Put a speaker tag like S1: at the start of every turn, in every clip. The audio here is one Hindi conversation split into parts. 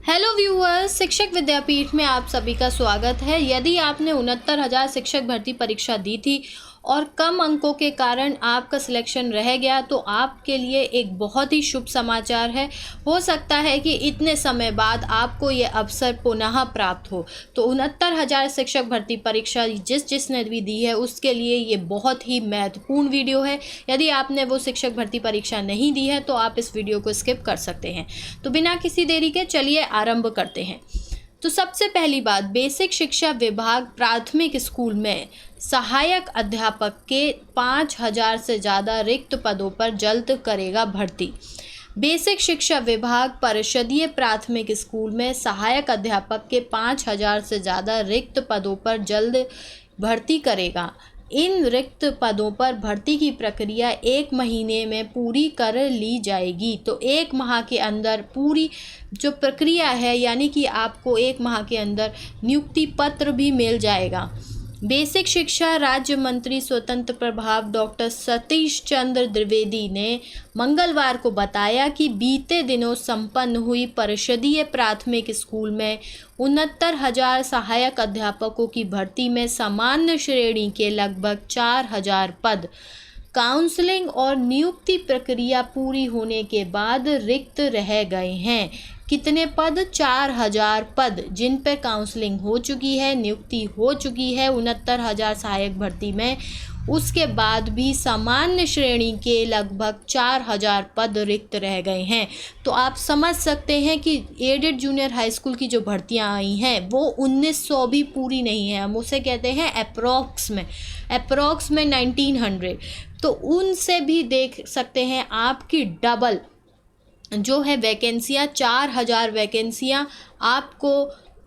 S1: हेलो व्यूअर्स, शिक्षक विद्यापीठ में आप सभी का स्वागत है। यदि आपने 69,000 शिक्षक भर्ती परीक्षा दी थी और कम अंकों के कारण आपका सिलेक्शन रह गया तो आपके लिए एक बहुत ही शुभ समाचार है। हो सकता है कि इतने समय बाद आपको ये अवसर पुनः प्राप्त हो। तो 69,000 शिक्षक भर्ती परीक्षा जिसने भी दी है उसके लिए ये बहुत ही महत्वपूर्ण वीडियो है। यदि आपने वो शिक्षक भर्ती परीक्षा नहीं दी है तो आप इस वीडियो को स्किप कर सकते हैं। तो बिना किसी देरी के चलिए आरंभ करते हैं। तो सबसे पहली बात, बेसिक शिक्षा विभाग प्राथमिक स्कूल में सहायक अध्यापक के 5,000 से ज़्यादा रिक्त पदों पर जल्द करेगा भर्ती। बेसिक शिक्षा विभाग परिषदीय प्राथमिक स्कूल में सहायक अध्यापक के 5,000 से ज़्यादा रिक्त पदों पर जल्द भर्ती करेगा। इन रिक्त पदों पर भर्ती की प्रक्रिया 1 महीने में पूरी कर ली जाएगी। तो 1 माह के अंदर पूरी जो प्रक्रिया है, यानी कि आपको 1 माह के अंदर नियुक्ति पत्र भी मिल जाएगा। बेसिक शिक्षा राज्य मंत्री स्वतंत्र प्रभार डॉक्टर सतीश चंद्र द्विवेदी ने मंगलवार को बताया कि बीते दिनों संपन्न हुई परिषदीय प्राथमिक स्कूल में 69,000 सहायक अध्यापकों की भर्ती में सामान्य श्रेणी के लगभग 4,000 पद काउंसलिंग और नियुक्ति प्रक्रिया पूरी होने के बाद रिक्त रह गए हैं। कितने पद? 4,000 पद, जिन पर काउंसलिंग हो चुकी है, नियुक्ति हो चुकी है 69,000 सहायक भर्ती में। उसके बाद भी सामान्य श्रेणी के लगभग 4,000 पद रिक्त रह गए हैं। तो आप समझ सकते हैं कि एडेड जूनियर हाई स्कूल की जो भर्तियां आई हैं वो 1900 भी पूरी नहीं है। हम उसे कहते हैं अप्रॉक्स में 1900। तो उनसे भी देख सकते हैं आपकी डबल जो है वैकेंसियाँ, 4,000 वैकेंसियाँ आपको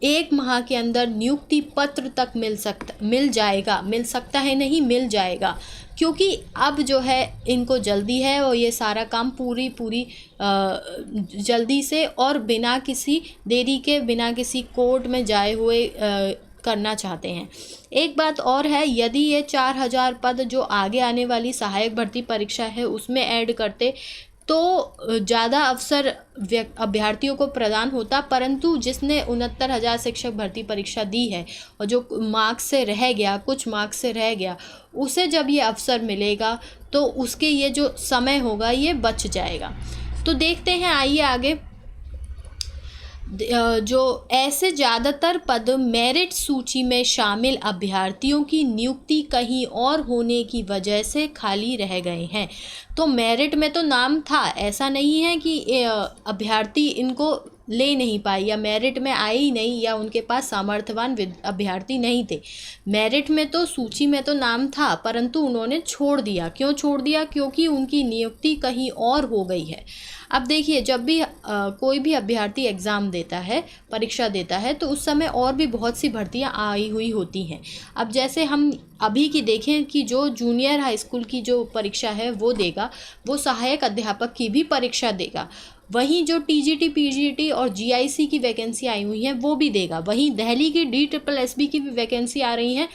S1: 1 माह के अंदर नियुक्ति पत्र तक मिल सकता है नहीं, मिल जाएगा। क्योंकि अब जो है इनको जल्दी है और ये सारा काम पूरी जल्दी से और बिना किसी देरी के, बिना किसी कोर्ट में जाए हुए करना चाहते हैं। एक बात और है, यदि ये 4,000 पद जो आगे आने वाली सहायक भर्ती परीक्षा है उसमें ऐड करते तो ज़्यादा अवसर अभ्यर्थियों को प्रदान होता, परंतु जिसने 69,000 शिक्षक भर्ती परीक्षा दी है और जो मार्क्स से रह गया, कुछ मार्क्स से रह गया, उसे जब ये अवसर मिलेगा तो उसके ये जो समय होगा ये बच जाएगा। तो देखते हैं, आइए आगे। जो ऐसे ज़्यादातर पद मेरिट सूची में शामिल अभ्यर्थियों की नियुक्ति कहीं और होने की वजह से खाली रह गए हैं। तो मेरिट में तो नाम था, ऐसा नहीं है कि अभ्यर्थी इनको ले नहीं पाए या मेरिट में आए ही नहीं या उनके पास सामर्थ्यवान अभ्यर्थी नहीं थे। मेरिट में तो सूची में तो नाम था, परंतु उन्होंने छोड़ दिया। क्यों छोड़ दिया? क्योंकि उनकी नियुक्ति कहीं और हो गई है। अब देखिए, जब भी कोई भी अभ्यर्थी एग्ज़ाम देता है, परीक्षा देता है, तो उस समय और भी बहुत सी भर्तियां आई हुई होती हैं। अब जैसे हम अभी की देखें कि जो जूनियर हाई स्कूल की जो परीक्षा है वो देगा, वो सहायक अध्यापक की भी परीक्षा देगा। वहीं जो टीजीटी, पीजीटी और जीआईसी की वैकेंसी आई हुई हैं वो भी देगा। वहीं दिल्ली की DSSB की भी वैकेंसी आ रही हैं,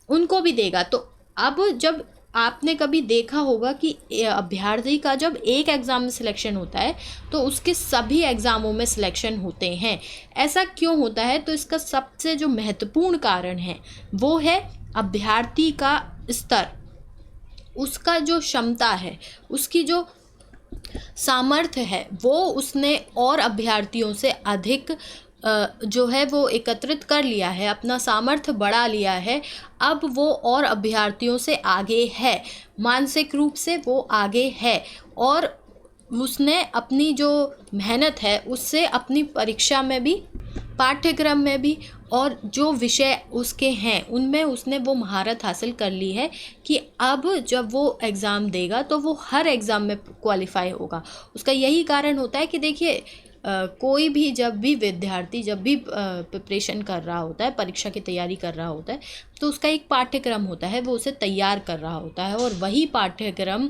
S1: उनको भी देगा। तो अब जब आपने कभी देखा होगा कि अभ्यर्थी का जब एक एग्ज़ाम में सिलेक्शन होता है तो उसके सभी एग्ज़ामों में सिलेक्शन होते हैं। ऐसा क्यों होता है? तो इसका सबसे जो महत्वपूर्ण कारण है वो है अभ्यर्थी का स्तर, उसका जो क्षमता है, उसकी जो सामर्थ्य है, वो उसने और अभ्यर्थियों से अधिक जो है वो एकत्रित कर लिया है, अपना सामर्थ्य बढ़ा लिया है। अब वो और अभ्यर्थियों से आगे है, मानसिक रूप से वो आगे है और उसने अपनी जो मेहनत है उससे अपनी परीक्षा में भी, पाठ्यक्रम में भी और जो विषय उसके हैं उनमें उसने वो महारत हासिल कर ली है कि अब जब वो एग्ज़ाम देगा तो वो हर एग्ज़ाम में क्वालिफाई होगा। उसका यही कारण होता है कि देखिए, कोई भी जब भी विद्यार्थी जब भी प्रिपरेशन कर रहा होता है, परीक्षा की तैयारी कर रहा होता है, तो उसका एक पाठ्यक्रम होता है, वो उसे तैयार कर रहा होता है। और वही पाठ्यक्रम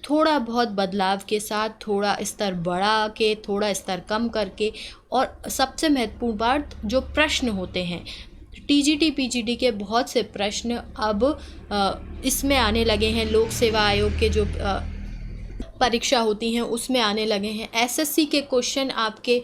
S1: थोड़ा बहुत बदलाव के साथ, थोड़ा स्तर बढ़ा के, थोड़ा स्तर कम करके, और सबसे महत्वपूर्ण बात, जो प्रश्न होते हैं टीजीटी पीजीटी के बहुत से प्रश्न अब इसमें आने लगे हैं। लोक सेवा आयोग के जो परीक्षा होती हैं उसमें आने लगे हैं, एसएससी के क्वेश्चन आपके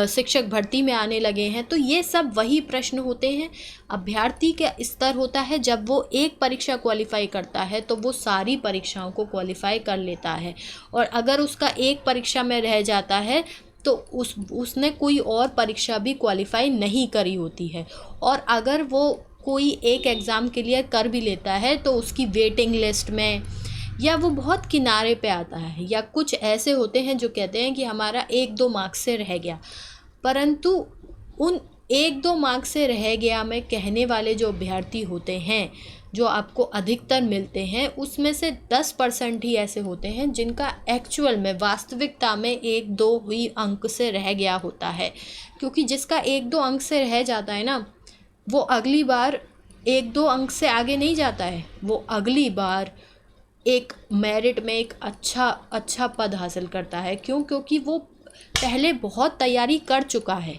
S1: शिक्षक भर्ती में आने लगे हैं। तो ये सब वही प्रश्न होते हैं। अभ्यर्थी का स्तर होता है जब वो एक परीक्षा क्वालिफाई करता है तो वो सारी परीक्षाओं को क्वालिफाई कर लेता है, और अगर उसका एक परीक्षा में रह जाता है तो उसने कोई और परीक्षा भी क्वालिफाई नहीं करी होती है। और अगर वो कोई एक एग्ज़ाम क्लियर कर भी लेता है तो उसकी वेटिंग लिस्ट में, या वो बहुत किनारे पे आता है, या कुछ ऐसे होते हैं जो कहते हैं कि हमारा 1-2 मार्क्स से रह गया, परंतु उन 1-2 मार्क्स से रह गया में कहने वाले जो अभ्यर्थी होते हैं, जो आपको अधिकतर मिलते हैं, उसमें से 10% ही ऐसे होते हैं जिनका एक्चुअल में वास्तविकता में 1-2 ही अंक से रह गया होता है। क्योंकि जिसका 1-2 अंक से रह जाता है ना, वो अगली बार 1-2 अंक से आगे नहीं जाता है, वो अगली बार एक मेरिट में एक अच्छा पद हासिल करता है। क्यों? क्योंकि वो पहले बहुत तैयारी कर चुका है,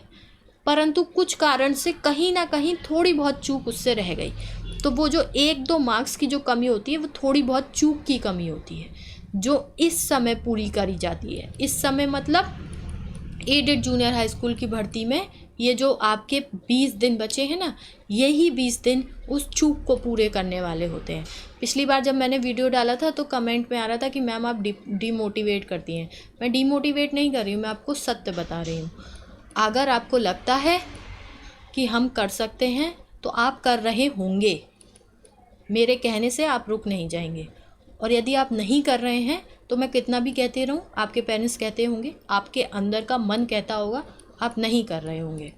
S1: परंतु कुछ कारण से कहीं ना कहीं थोड़ी बहुत चूक उससे रह गई। तो वो जो 1-2 मार्क्स की जो कमी होती है, वो थोड़ी बहुत चूक की कमी होती है, जो इस समय पूरी करी जाती है। इस समय मतलब एडेड जूनियर हाई स्कूल की भर्ती में ये जो आपके 20 दिन बचे हैं ना, यही 20 दिन उस चूक को पूरे करने वाले होते हैं। पिछली बार जब मैंने वीडियो डाला था तो कमेंट में आ रहा था कि मैम आप डीमोटिवेट करती हैं। मैं डीमोटिवेट नहीं कर रही हूँ, मैं आपको सत्य बता रही हूँ। अगर आपको लगता है कि हम कर सकते हैं तो आप कर रहे होंगे, मेरे कहने से आप रुक नहीं जाएंगे। और यदि आप नहीं कर रहे हैं तो मैं कितना भी कहती रहूँ, आपके पेरेंट्स कहते होंगे, आपके अंदर का मन कहता होगा आप नहीं कर रहे होंगे,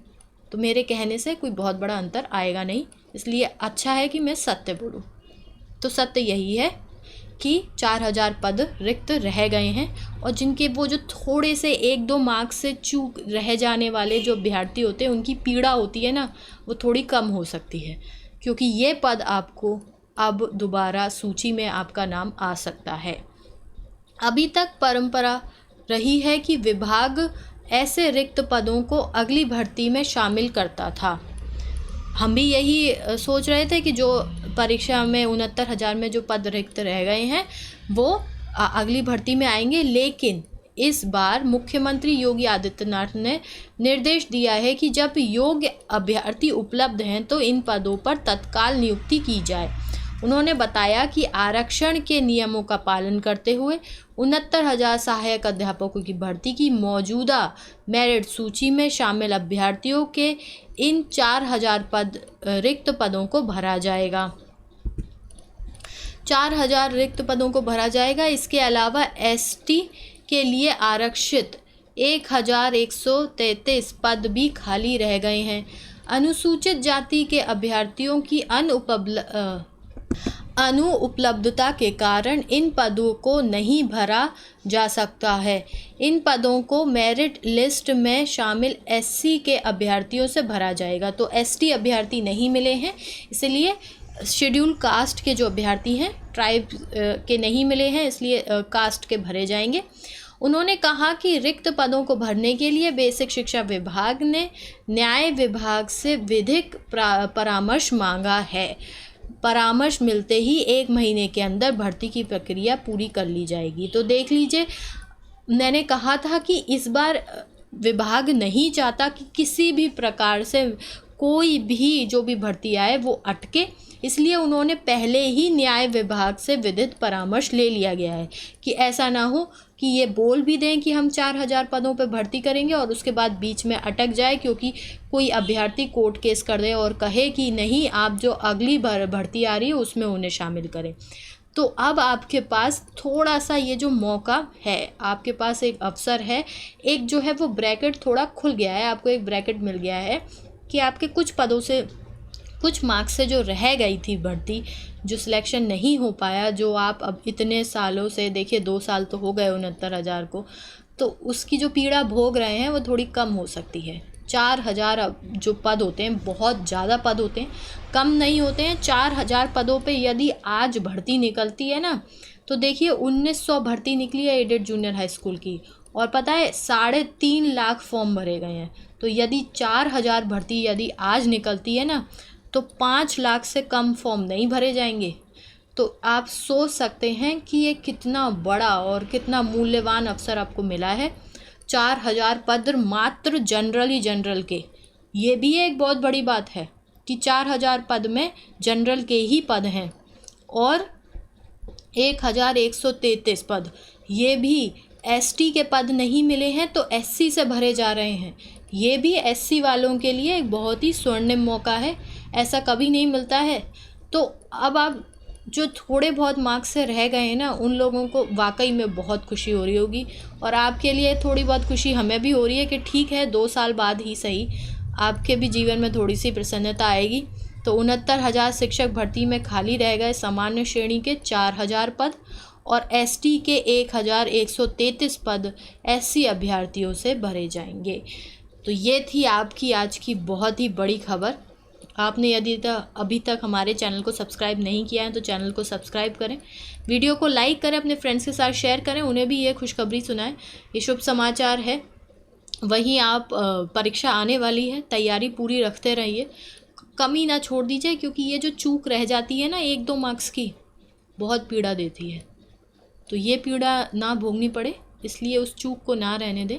S1: तो मेरे कहने से कोई बहुत बड़ा अंतर आएगा नहीं। इसलिए अच्छा है कि मैं सत्य बोलूँ। तो सत्य यही है कि 4000 पद रिक्त रह गए हैं, और जिनके वो जो थोड़े से 1-2 मार्क्स से चूक रह जाने वाले जो अभ्यर्थी होते हैं, उनकी पीड़ा होती है ना, वो थोड़ी कम हो सकती है, क्योंकि ये पद आपको अब दोबारा सूची में आपका नाम आ सकता है। अभी तक परंपरा रही है कि विभाग ऐसे रिक्त पदों को अगली भर्ती में शामिल करता था। हम भी यही सोच रहे थे कि जो परीक्षा में 69,000 में जो पद रिक्त रह गए हैं वो अगली भर्ती में आएंगे, लेकिन इस बार मुख्यमंत्री योगी आदित्यनाथ ने निर्देश दिया है कि जब योग्य अभ्यर्थी उपलब्ध हैं तो इन पदों पर तत्काल नियुक्ति की जाए। उन्होंने बताया कि आरक्षण के नियमों का पालन करते हुए 69,000 सहायक अध्यापकों की भर्ती की मौजूदा मेरिट सूची में शामिल अभ्यर्थियों के इन 4,000 रिक्त पदों को भरा जाएगा। 4,000 रिक्त पदों को भरा जाएगा। इसके अलावा एसटी के लिए आरक्षित 1,133 पद भी खाली रह गए हैं। अनुसूचित जाति के अभ्यर्थियों की अनुपलब्धता के कारण इन पदों को नहीं भरा जा सकता है। इन पदों को मेरिट लिस्ट में शामिल एससी के अभ्यर्थियों से भरा जाएगा। तो एसटी अभ्यर्थी नहीं मिले हैं, इसलिए शेड्यूल कास्ट के जो अभ्यर्थी हैं, ट्राइब के नहीं मिले हैं, इसलिए कास्ट के भरे जाएंगे। उन्होंने कहा कि रिक्त पदों को भरने के लिए बेसिक शिक्षा विभाग ने न्याय विभाग से विधिक परामर्श मांगा है। परामर्श मिलते ही 1 महीने के अंदर भर्ती की प्रक्रिया पूरी कर ली जाएगी। तो देख लीजिए, मैंने कहा था कि इस बार विभाग नहीं चाहता कि किसी भी प्रकार से कोई भी जो भी भर्ती आए वो अटके, इसलिए उन्होंने पहले ही न्याय विभाग से विधिक परामर्श ले लिया गया है कि ऐसा ना हो कि ये बोल भी दें कि हम 4,000 पदों पर भर्ती करेंगे और उसके बाद बीच में अटक जाए, क्योंकि कोई अभ्यर्थी कोर्ट केस कर दे और कहे कि नहीं, आप जो अगली भर्ती आ रही है उसमें उन्हें शामिल करें। तो अब आपके पास थोड़ा सा ये जो मौका है, आपके पास एक अवसर है, एक जो है वो ब्रैकेट थोड़ा खुल गया है, आपको एक ब्रैकेट मिल गया है कि आपके कुछ पदों से, कुछ मार्क्स से जो रह गई थी भर्ती, जो सिलेक्शन नहीं हो पाया, जो आप अब इतने सालों से, देखिए 2 साल तो हो गए 69,000 को, तो उसकी जो पीड़ा भोग रहे हैं वो थोड़ी कम हो सकती है। 4,000 जो पद होते हैं, बहुत ज़्यादा पद होते हैं, कम नहीं होते हैं। 4,000 पदों पे यदि आज भर्ती निकलती है ना, तो देखिए 1900 भर्ती निकली है एडेड जूनियर हाई स्कूल की, और पता है 3.5 लाख फॉर्म भरे गए हैं। तो यदि 4,000 भर्ती यदि आज निकलती है ना, तो 5 लाख से कम फॉर्म नहीं भरे जाएंगे। तो आप सोच सकते हैं कि ये कितना बड़ा और कितना मूल्यवान अवसर आपको मिला है। 4000 पद मात्र जनरल के, ये भी एक बहुत बड़ी बात है कि 4000 पद में जनरल के ही पद हैं। और 1133 पद ये भी एसटी के पद नहीं मिले हैं, तो एससी से भरे जा रहे हैं। ये भी एससी वालों के लिए एक बहुत ही स्वर्णिम मौका है, ऐसा कभी नहीं मिलता है। तो अब आप जो थोड़े बहुत मार्क्स से रह गए हैं ना, उन लोगों को वाकई में बहुत खुशी हो रही होगी। और आपके लिए थोड़ी बहुत खुशी हमें भी हो रही है कि ठीक है, 2 साल बाद ही सही आपके भी जीवन में थोड़ी सी प्रसन्नता आएगी। तो 69,000 शिक्षक भर्ती में खाली रह गए सामान्य श्रेणी के 4000 पद, और एसटी के 1133 पद एससी अभ्यर्थियों से भरे जाएंगे। तो ये थी आपकी आज की बहुत ही बड़ी खबर। आपने यदि अभी तक हमारे चैनल को सब्सक्राइब नहीं किया है तो चैनल को सब्सक्राइब करें, वीडियो को लाइक करें, अपने फ्रेंड्स के साथ शेयर करें, उन्हें भी ये खुशखबरी सुनाएं। ये शुभ समाचार है। वहीं आप परीक्षा आने वाली है, तैयारी पूरी रखते रहिए, कमी ना छोड़ दीजिए, क्योंकि ये जो चूक रह जाती है ना 1-2 मार्क्स की, बहुत पीड़ा देती है। तो ये पीड़ा ना भोगनी पड़े, इसलिए उस चूक को ना रहने दें।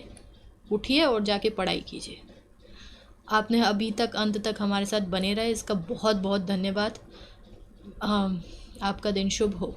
S1: उठिए और जाके पढ़ाई कीजिए। आपने अभी तक अंत तक हमारे साथ बने रहे, इसका बहुत बहुत धन्यवाद। आपका दिन शुभ हो।